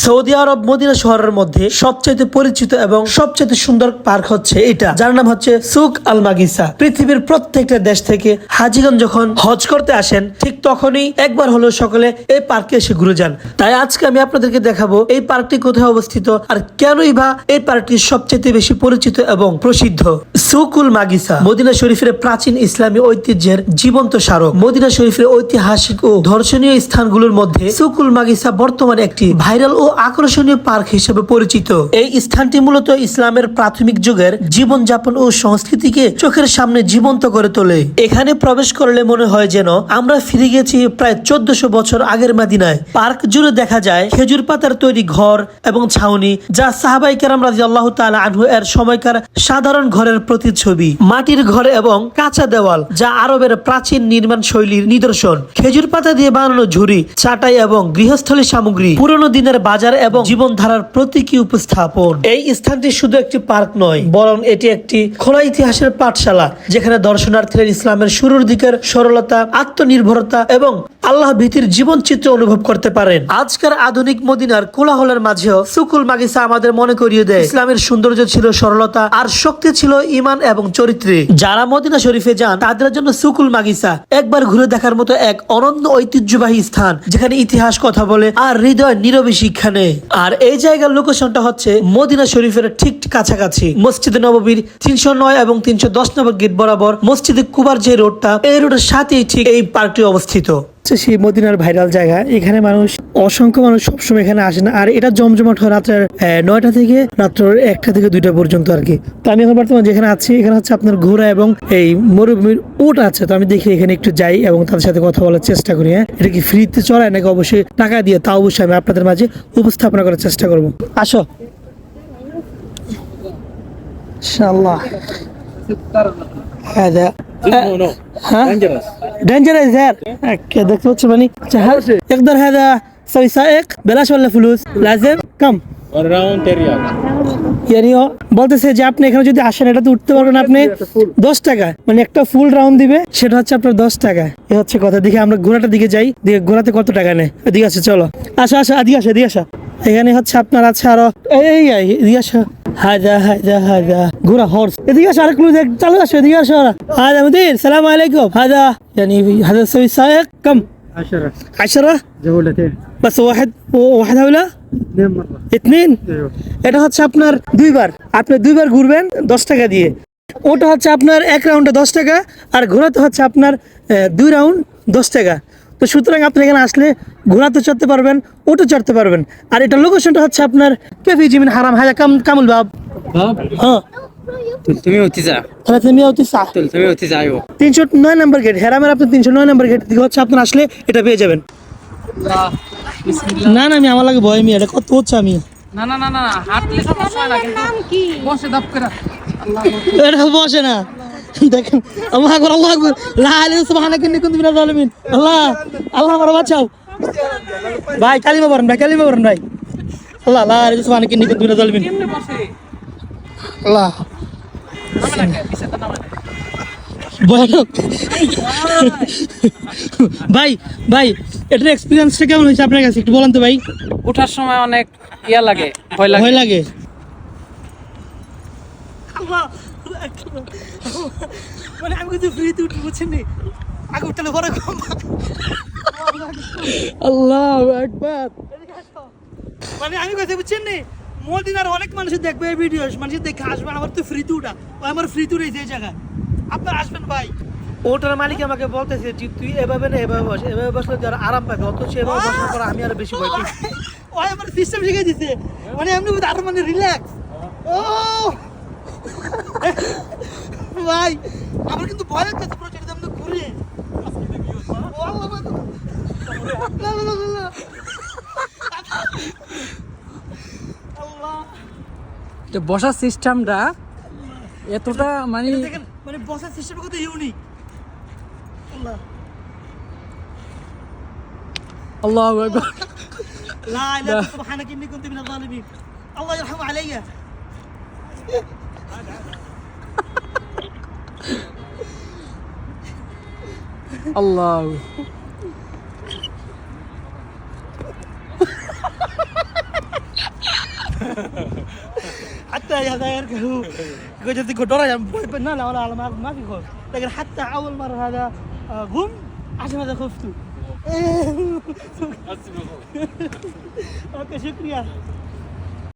Saudi আরব Medina শহরের মধ্যে সবচেয়ে পরিচিত এবং সবচেয়ে সুন্দর পার্ক হচ্ছে এটা, যার নাম হচ্ছে সুক আল মাগিসা। পৃথিবীর প্রত্যেকটা দেশ থেকে হাজিগণ যখন হজ করতে আসেন, ঠিক তখনই একবার হলেও সকলে এই পার্কে এসে ঘুরে যান। তাই আজকে আমি আপনাদেরকে দেখাবো এই পার্কটি কোথায় অবস্থিত আর কেনই বা এই পার্কটি সবচেয়ে বেশি পরিচিত এবং প্রসিদ্ধ। সুকুল মাগিসা মদিনা শরীফের প্রাচীন ইসলামী ঐতিহ্যের জীবন্ত স্মারক। মদিনা শরীফের ঐতিহাসিক ও দর্শনীয় স্থানগুলোর মধ্যে সুকুল মাগিসা বর্তমানে একটি ভাইরাল ও আকর্ষণীয় পার্ক হিসেবে পরিচিত। এই স্থানটি মূলত ইসলামের প্রাথমিক যুগের জীবনযাপন ও সংস্কৃতিকে চোখের সামনে জীবন্ত করে তোলে। এখানে প্রবেশ করলে মনে হয় যেন আমরা ফিরে গেছি প্রায় 1400 বছর আগের মদিনায়। পার্ক জুড়ে দেখা যায় খেজুর পাতার তৈরি ঘর এবং ছাউনি, যা সাহাবাই কেরাম রাদিয়াল্লাহু তাআলা আনহু এর সময়কার সাধারণ ঘরের প্রতিচ্ছবি। মাটির ঘর এবং কাঁচা দেওয়াল, যা আরবের প্রাচীন নির্মাণ শৈলীর নিদর্শন। খেজুর পাতা দিয়ে বানানো ঝুড়ি, চাটাই এবং গৃহস্থলী সামগ্রী পুরনো দিনের বাজার এবং জীবনধারার প্রতীকী উপস্থাপন। এই স্থানটি শুধু একটি পার্ক নয়, বরং এটি একটি খোলা ইতিহাসের পাঠশালা, যেখানে দর্শনার্থীরা ইসলামের শুরুর দিকের সরলতা, আত্মনির্ভরতা এবং আল্লাহ ভীতির জীবন চিত্র অনুভব করতে পারেন। আজকের আধুনিক মদিনার কোলাহলের মাঝেও সুকুল মাগিসা আমাদের মনে করিয়ে দেয় ইসলামের সৌন্দর্য ছিল সরলতা আর শক্তি ছিল ঈমান এবং চরিত্রে। যারা মদিনা শরীফে যান তাদের জন্য সুকুল মাগিসা একবার ঘুরে দেখার মতো এক অনন্য ঐতিহ্যবাহী স্থান, যেখানে ইতিহাস কথা বলে আর হৃদয় নীরবে শিক্ষা নেয়। আর এই জায়গার লোকেশনটা হচ্ছে মদিনা শরীফের ঠিক কাছাকাছি মসজিদে নববীর 309 এবং 310 নম্বর গেট বরাবর মসজিদে কুবার যে রোডটা, এই রোডের সাথেই ঠিক এই পার্কটি অবস্থিত। সেই মদিনার ভাইরাল জায়গা, এখানে মানুষ অসংখ্য মানুষ সবসময় এখানে আসে না, আর এটা জমজমাট হয় রাত্রের 9টা থেকে রাত্র 1টা থেকে 2টা পর্যন্ত আর কি। তো আমি এখন বর্তমানে যেখানে আছি, এখানে হচ্ছে আপনার ঘোড়া এবং এই মরুভূমির উট আছে। তো আমি দেখি এখানে একটু যাই এবং তাদের সাথে কথা বলার চেষ্টা করি। হ্যাঁ, এটা কি ফ্রিতে চড়ায় নাকি অবশ্যই টাকা দিয়ে, তা অবশ্যই আমি আপনাদের মাঝে উপস্থাপনা করার চেষ্টা করবো। আসো ইনশাআল্লাহ। হ্যাঁ دينجرس هذا দেখতে পাচ্ছ মানে يقدر هذا يسوي سائق بلاش ولا فلوس لازم كم around 10 riyal يعني বলতেছে যে আপনি এখানে যদি আসেন এটাতে উঠতে পারবেন আপনি 10 টাকা, মানে একটা ফুল রাউন্ড দিবে, সেটা হচ্ছে আপনার 10 টাকা। এ হচ্ছে কথা। দেখি আমরা ঘোড়াটার দিকে যাই, দেখি ঘোড়াতে কত টাকা নেয়। এদিকে আসো, চলো আসো আসো, এদিকে আসো এদিকে আসো। এখানে হচ্ছে আপনার আছে আরো এই এদিকে আসো। هذا غورا هورس এদিকে আসো, আরেক লোক চালু আসো, এদিকে আসো। هذا مدير السلام عليكم هذا يعني هذا يسوي سائق كم 10 جولتين بس واحد هؤلاء 2 مرة 2 ايوه এটা হচ্ছে আপনার দুইবার, আপনি দুইবার ঘুরবেন 10 টাকা দিয়ে। ওটা হচ্ছে আপনার এক রাউন্ডে 10 টাকা, আর ঘোরাতে হচ্ছে আপনার 2 রাউন্ড 10 টাকা। তো সুতরাং আপনি এখানে আসলে ঘোরাতে চড়তে পারবেন, ওটা চড়তে পারবেন। আর এটা লোকেশনটা হচ্ছে আপনার কেফি জিমিন হারাম হাজা কামুল বাব হ্যাঁ 309 309 ايوه 309 নম্বর গেট হেরামের। আপনি 309 নম্বর গেট দিকে হচ্ছে আপনার আসলে এটা পেয়ে যাবেন। না না, আমি আমার লাগে ভয়, আমি এটা কত হচ্ছে আমি না না না না হাঁটলে সমস্যা হয় না, কিন্তু বসে দাপ করে এটা বসে না। দেখেন আল্লাহু আকবার আল্লাহু আকবার লা ইলাহা সুবহানাকা ইন্নী কুনতু মিনাজ জালিমিন। আল্লাহ আল্লাহ আমারে বাঁচাও ভাই, কালিমা পড়েন ভাই, কালিমা পড়েন ভাই। আল্লাহ লা ইলাহা সুবহানাকা ইন্নী কুনতু মিনাজ জালিমিন। কেমনে বসে আল্লাহ নামে না পিছে তো নামে না। ভয়ানক। ভাই ভাই, এটার এক্সপিরিয়েন্সটা কেমন হয়েছে আপনার কাছে একটু বলেন তো ভাই। ওঠার সময় অনেক ইয়া লাগে, ভয় লাগে। ভয় লাগে। মানে আমি কিন্তু ফ্রিতে উঠতে বুঝছেন নি, আগে উঠলে বড় কম। আল্লাহু আকবার। মানে আমি কথা বুঝছেন নি, মদিনার অনেক মানুষ দেখবে এই ভিডিও, মানুষ দেখে আসবে আমার তো ফ্রিতে উঠা, আমার ফ্রিতে উঠে এই জায়গায় আপনার আসবেন ভাই। ওটার মালিক আমাকে বলতেছে যে তুই এভাবে না এভাবে বস, এভাবে বসলে তুই আরাম পাবে, অথচ এভাবে বসার পর আমি আরো বেশি ভয় পাই। ও আমার সিস্টেম শিখে দিতে, মানে এমনি আরো মানে রিল্যাক্স। ও ভাই আমার কিন্তু ভয় লাগতেছে প্রচুর, এমনি ঘুরে তো বসার সিস্টেমটা এতটা মানে দেখেন, মানে বসার সিস্টেম কত ইউনিক। আল্লাহু আকবার لا اله الا سبحانك اني كنت من الظالمين الله يرحم علي আল্লাহ حتى هذا يركبوا كنت تقول دورة لا لا ولا ما في خوف لكن حتى أول مرة هذا قم عشان هذا خفته اوكي شكرا